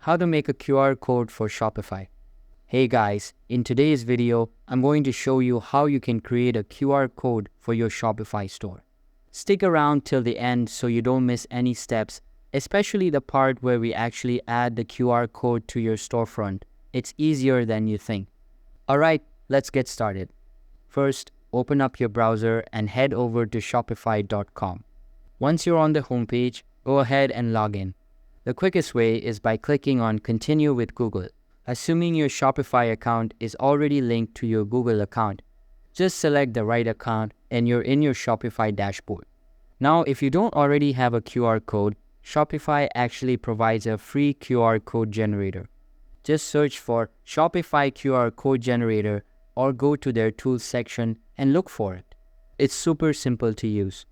How to make a QR code for Shopify. Hey guys, in today's video, I'm going to show you how you can create a QR code for your Shopify store. Stick around till the end so you don't miss any steps, especially the part where we actually add the QR code to your storefront. It's easier than you think. Alright, let's get started. First, open up your browser and head over to shopify.com. Once you're on the homepage, go ahead and log in. The quickest way is by clicking on Continue with Google. Assuming your Shopify account is already linked to your Google account, just select the right account and you're in your Shopify dashboard. Now, if you don't already have a QR code, Shopify actually provides a free QR code generator. Just search for Shopify QR code generator or go to their tools section and look for it. It's super simple to use.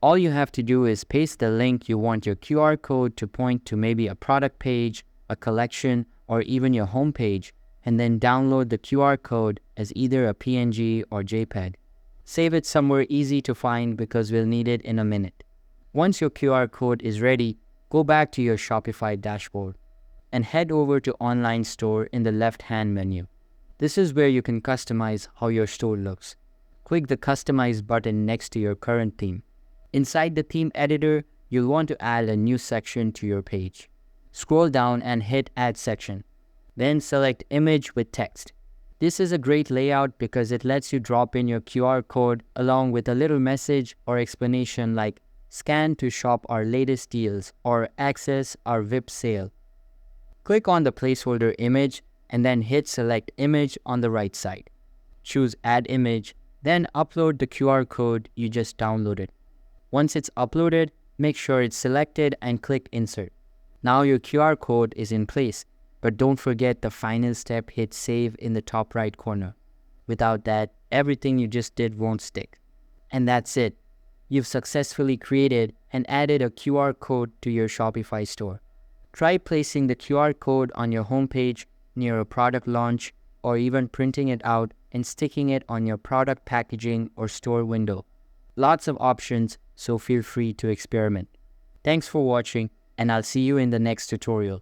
All you have to do is paste the link you want your QR code to point to, maybe a product page, a collection, or even your home page, and then download the QR code as either a PNG or JPEG. Save it somewhere easy to find because we'll need it in a minute. Once your QR code is ready, go back to your Shopify dashboard and head over to Online Store in the left-hand menu. This is where you can customize how your store looks. Click the Customize button next to your current theme. Inside the theme editor, you'll want to add a new section to your page. Scroll down and hit Add Section. Then select Image with Text. This is a great layout because it lets you drop in your QR code along with a little message or explanation like "Scan to shop our latest deals" or "Access our VIP sale." Click on the placeholder image and then hit Select Image on the right side. Choose Add Image, then upload the QR code you just downloaded. Once it's uploaded, make sure it's selected and click Insert. Now your QR code is in place, but don't forget the final step, hit Save in the top right corner. Without that, everything you just did won't stick. And that's it. You've successfully created and added a QR code to your Shopify store. Try placing the QR code on your homepage, near a product launch, or even printing it out and sticking it on your product packaging or store window. Lots of options, so feel free to experiment. Thanks for watching, and I'll see you in the next tutorial.